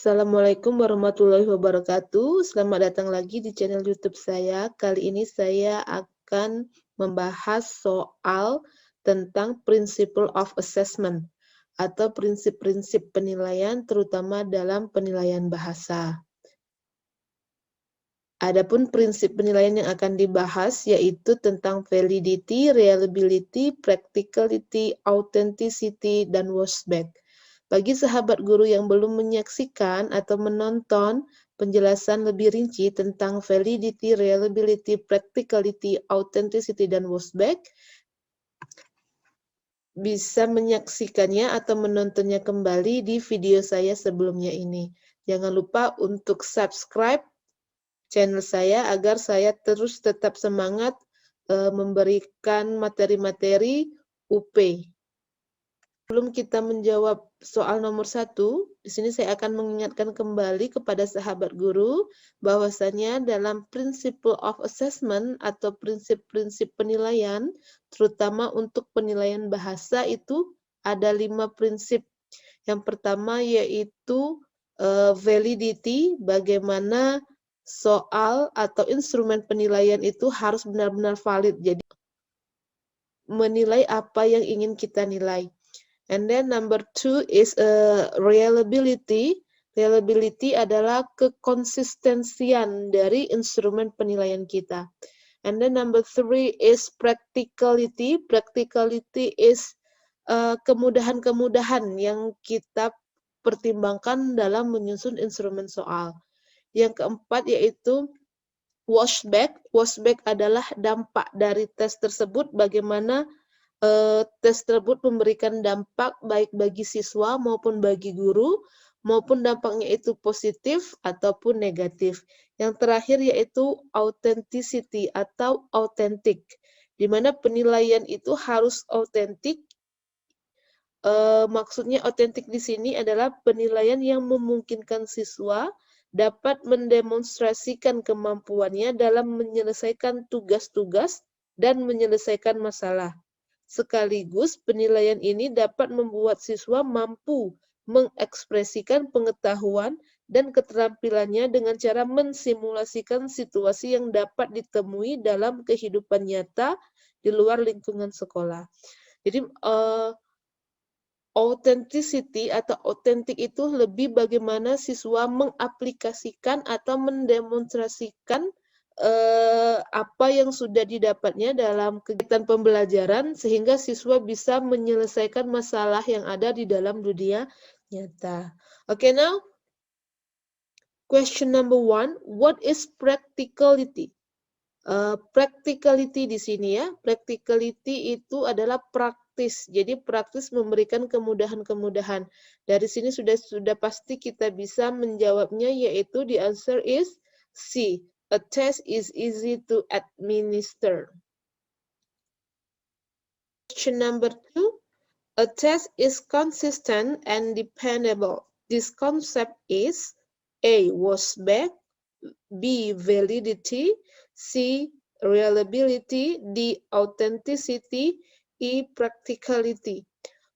Assalamualaikum warahmatullahi wabarakatuh. Selamat datang lagi di channel YouTube saya. Kali ini saya akan membahas soal tentang Principle of Assessment atau prinsip-prinsip penilaian terutama dalam penilaian bahasa. Adapun prinsip penilaian yang akan dibahas yaitu tentang validity, reliability, practicality, authenticity, dan worstback. Bagi sahabat guru yang belum menyaksikan atau menonton penjelasan lebih rinci tentang validity, reliability, practicality, authenticity, dan worstback, bisa menyaksikannya atau menontonnya kembali di video saya sebelumnya ini. Jangan lupa untuk subscribe channel saya agar saya terus tetap semangat memberikan materi-materi UP. Sebelum kita menjawab soal nomor 1, di sini saya akan mengingatkan kembali kepada sahabat guru bahwasanya dalam Principle of Assessment atau prinsip-prinsip penilaian, terutama untuk penilaian bahasa itu ada 5 prinsip. Yang pertama yaitu validity, bagaimana soal atau instrumen penilaian itu harus benar-benar valid. Jadi menilai apa yang ingin kita nilai. And then number 2 is reliability. Reliability adalah kekonsistensian dari instrumen penilaian kita. And then number 3 is practicality. Practicality is kemudahan-kemudahan yang kita pertimbangkan dalam menyusun instrumen soal. Yang keempat yaitu washback. Washback adalah dampak dari tes tersebut, bagaimana tes tersebut memberikan dampak baik bagi siswa maupun bagi guru, maupun dampaknya itu positif ataupun negatif. Yang terakhir yaitu authenticity atau authentic, di mana penilaian itu harus autentik. Maksudnya autentik di sini adalah penilaian yang memungkinkan siswa dapat mendemonstrasikan kemampuannya dalam menyelesaikan tugas-tugas dan menyelesaikan masalah. Sekaligus penilaian ini dapat membuat siswa mampu mengekspresikan pengetahuan dan keterampilannya dengan cara mensimulasikan situasi yang dapat ditemui dalam kehidupan nyata di luar lingkungan sekolah. Jadi authenticity atau autentik itu lebih bagaimana siswa mengaplikasikan atau mendemonstrasikan apa yang sudah didapatnya dalam kegiatan pembelajaran sehingga siswa bisa menyelesaikan masalah yang ada di dalam dunia nyata. Okay, now question number 1, what is practicality? Practicality di sini ya, practicality itu adalah praktis. Jadi praktis memberikan kemudahan-kemudahan. Dari sini sudah pasti kita bisa menjawabnya, yaitu the answer is C. A test is easy to administer. Question number 2. A test is consistent and dependable. This concept is A. Washback, B. Validity, C. Reliability, D. Authenticity, E. Practicality.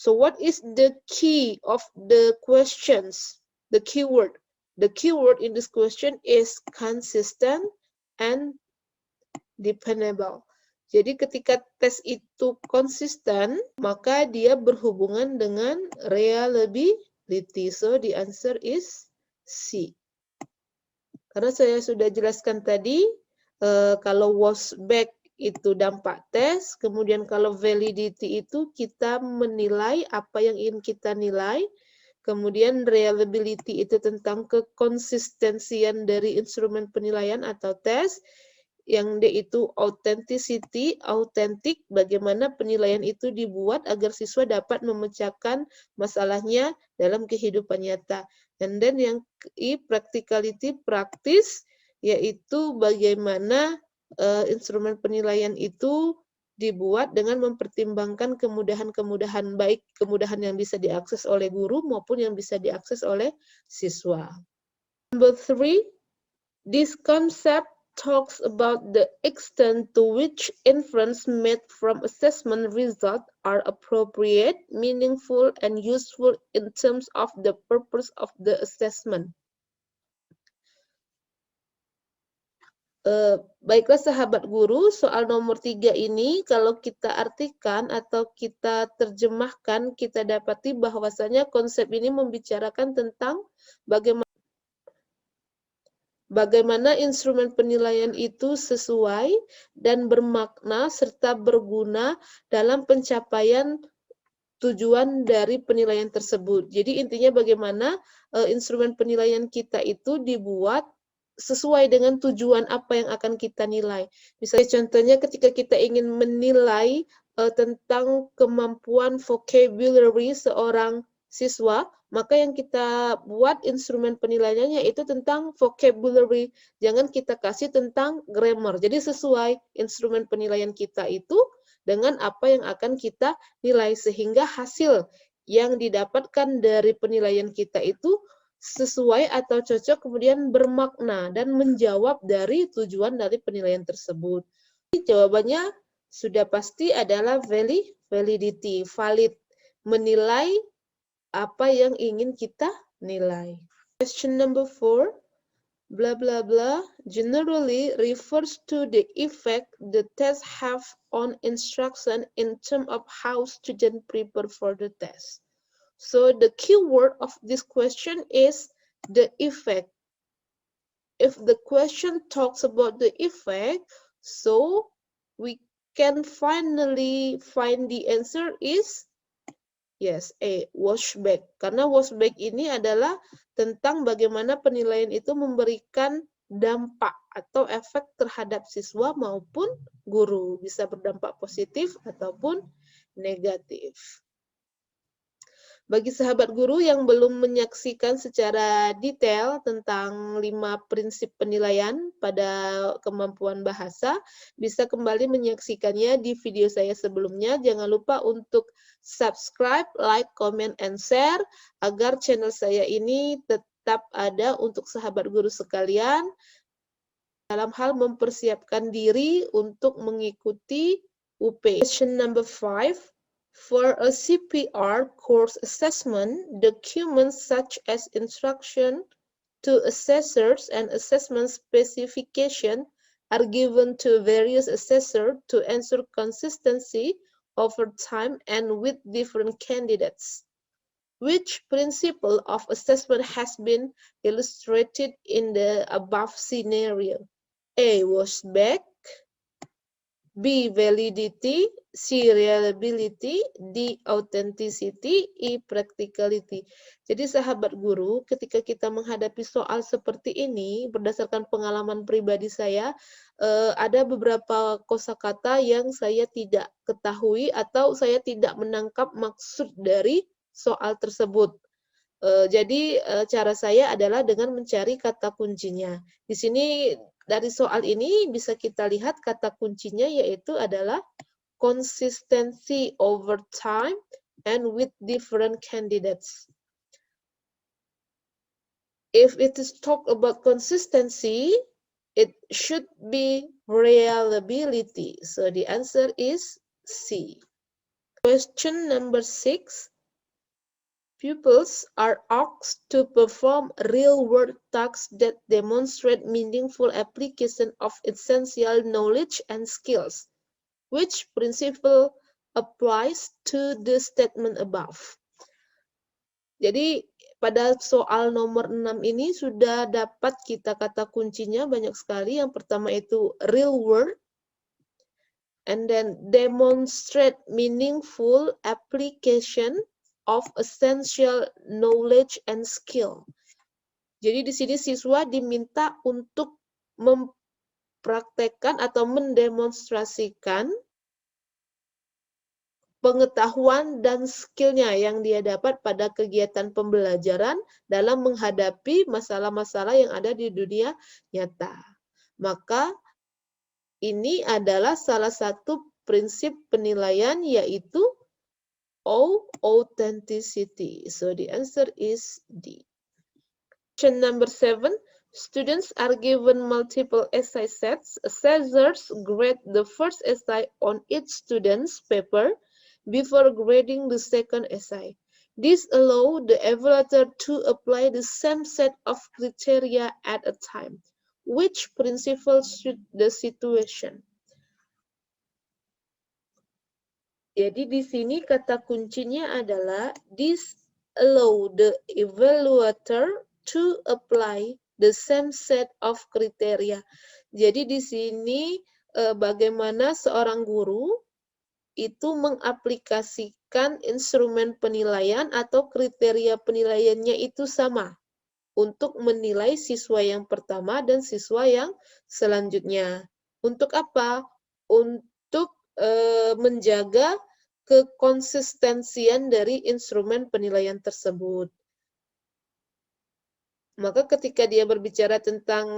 So what is the key of the questions? The keyword. The keyword in this question is consistent and dependable. Jadi ketika tes itu konsisten, maka dia berhubungan dengan reliability. So the answer is C. Karena saya sudah jelaskan tadi, kalau washback itu dampak tes, kemudian kalau validity itu kita menilai apa yang ingin kita nilai, kemudian reliability itu tentang kekonsistensian dari instrumen penilaian atau tes, yang D itu authenticity, autentik, bagaimana penilaian itu dibuat agar siswa dapat memecahkan masalahnya dalam kehidupan nyata. And then yang I, practicality, praktis, yaitu bagaimana instrumen penilaian itu dibuat dengan mempertimbangkan kemudahan-kemudahan, baik kemudahan yang bisa diakses oleh guru maupun yang bisa diakses oleh siswa. Number 3, this concept talks about the extent to which inference made from assessment results are appropriate, meaningful, and useful in terms of the purpose of the assessment. Baiklah sahabat guru, soal nomor 3 ini kalau kita artikan atau kita terjemahkan, kita dapati bahwasanya konsep ini membicarakan tentang bagaimana instrumen penilaian itu sesuai dan bermakna serta berguna dalam pencapaian tujuan dari penilaian tersebut. Jadi intinya bagaimana instrumen penilaian kita itu dibuat sesuai dengan tujuan apa yang akan kita nilai. Misalnya contohnya ketika kita ingin menilai tentang kemampuan vocabulary seorang siswa, maka yang kita buat instrumen penilaiannya yaitu tentang vocabulary. Jangan kita kasih tentang grammar. Jadi sesuai instrumen penilaian kita itu dengan apa yang akan kita nilai sehingga hasil yang didapatkan dari penilaian kita itu sesuai atau cocok kemudian bermakna dan menjawab dari tujuan dari penilaian tersebut. Jawabannya sudah pasti adalah validity, valid, menilai apa yang ingin kita nilai. Question number 4, blah blah blah, generally refers to the effect the test have on instruction in terms of how students prepare for the test. So the key word of this question is the effect. If the question talks about the effect, so we can finally find the answer is yes, A, washback. Karena washback ini adalah tentang bagaimana penilaian itu memberikan dampak atau efek terhadap siswa maupun guru. Bisa berdampak positif ataupun negatif. Bagi sahabat guru yang belum menyaksikan secara detail tentang 5 prinsip penilaian pada kemampuan bahasa, bisa kembali menyaksikannya di video saya sebelumnya. Jangan lupa untuk subscribe, like, comment, and share agar channel saya ini tetap ada untuk sahabat guru sekalian dalam hal mempersiapkan diri untuk mengikuti UP. Question number 5. For a CPR course assessment, documents such as instruction to assessors and assessment specification are given to various assessors to ensure consistency over time and with different candidates. Which principle of assessment has been illustrated in the above scenario? A. Washback, B. Validity, C. Reliability, D. Authenticity, E. Practicality. Jadi sahabat guru, ketika kita menghadapi soal seperti ini, berdasarkan pengalaman pribadi saya, ada beberapa kosakata yang saya tidak ketahui atau saya tidak menangkap maksud dari soal tersebut. Jadi cara saya adalah dengan mencari kata kuncinya. Di sini dari soal ini bisa kita lihat kata kuncinya yaitu adalah consistency over time and with different candidates. If it is talk about consistency, it should be reliability. So the answer is C. Question number 6. Pupils are asked to perform real-world tasks that demonstrate meaningful application of essential knowledge and skills. Which principle applies to the statement above? Jadi pada soal nomor 6 ini sudah dapat kita kata kuncinya banyak sekali. Yang pertama itu real world, and then demonstrate meaningful application of essential knowledge and skill. Jadi di sini siswa diminta untuk mempraktekkan atau mendemonstrasikan pengetahuan dan skillnya yang dia dapat pada kegiatan pembelajaran dalam menghadapi masalah-masalah yang ada di dunia nyata. Maka ini adalah salah satu prinsip penilaian yaitu authenticity. So the answer is D. Question number 7. Students are given multiple essay sets. Assessors grade the first essay on each student's paper before grading the second essay. This allows the evaluator to apply the same set of criteria at a time. Which principle suit the situation? Jadi di sini kata kuncinya adalah this allow the evaluator to apply the same set of criteria. Jadi di sini bagaimana seorang guru itu mengaplikasikan instrumen penilaian atau kriteria penilaiannya itu sama untuk menilai siswa yang pertama dan siswa yang selanjutnya. Untuk apa? Untuk menjaga kekonsistensian dari instrumen penilaian tersebut. Maka ketika dia berbicara tentang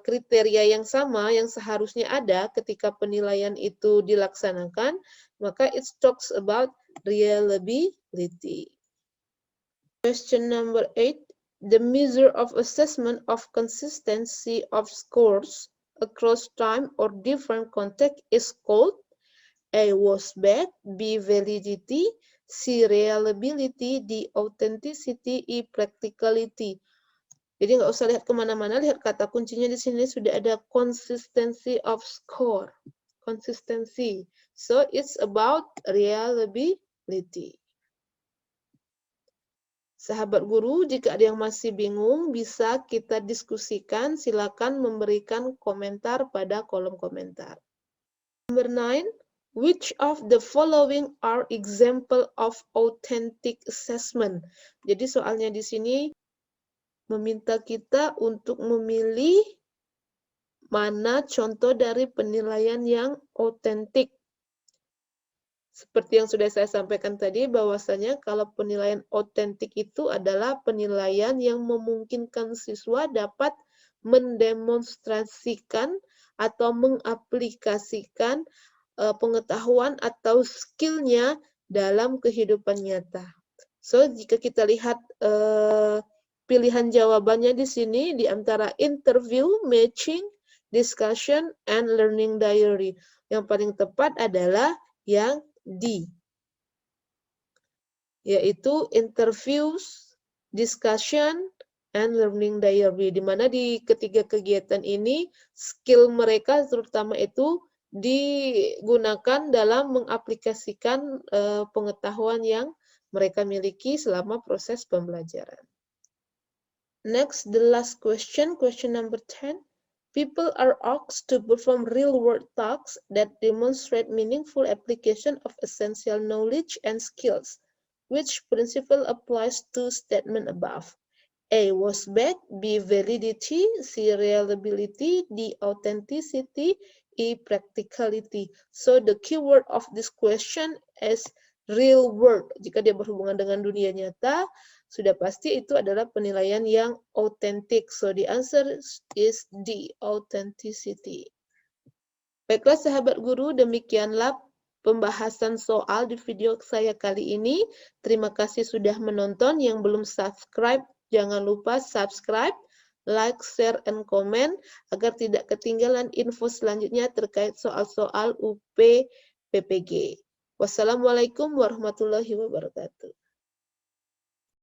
kriteria yang sama yang seharusnya ada ketika penilaian itu dilaksanakan, maka it talks about reliability. Question number 8. The measure of assessment of consistency of scores across time or different context is called A. Was-back, B. Validity, C. Reliability, D. Authenticity, E. Practicality. Jadi nggak usah lihat kemana-mana, lihat kata kuncinya di sini sudah ada consistency of score. Consistency. So it's about reliability. Sahabat guru, jika ada yang masih bingung, bisa kita diskusikan. Silakan memberikan komentar pada kolom komentar. Number 9. Which of the following are example of authentic assessment? Jadi soalnya di sini meminta kita untuk memilih mana contoh dari penilaian yang otentik. Seperti yang sudah saya sampaikan tadi, bahwasanya kalau penilaian otentik itu adalah penilaian yang memungkinkan siswa dapat mendemonstrasikan atau mengaplikasikan pengetahuan atau skillnya dalam kehidupan nyata. So, jika kita lihat pilihan jawabannya di sini di antara interview, matching, discussion, and learning diary. Yang paling tepat adalah yang D, yaitu interviews, discussion, and learning diary. Di mana di ketiga kegiatan ini skill mereka terutama itu digunakan dalam mengaplikasikan pengetahuan yang mereka miliki selama proses pembelajaran. Next, the last question, question number 10. People are asked to perform real-world tasks that demonstrate meaningful application of essential knowledge and skills. Which principle applies to statement above? A. Was-back, B. Validity, C. Reliability, D. Authenticity, E. Practicality. So the keyword of this question is real world. Jika dia berhubungan dengan dunia nyata, sudah pasti itu adalah penilaian yang authentic. So the answer is D. Authenticity. Baiklah sahabat guru, demikianlah pembahasan soal di video saya kali ini. Terima kasih sudah menonton. Yang belum subscribe, jangan lupa subscribe, like, share, and comment agar tidak ketinggalan info selanjutnya terkait soal-soal UP PPG. Wassalamualaikum warahmatullahi wabarakatuh.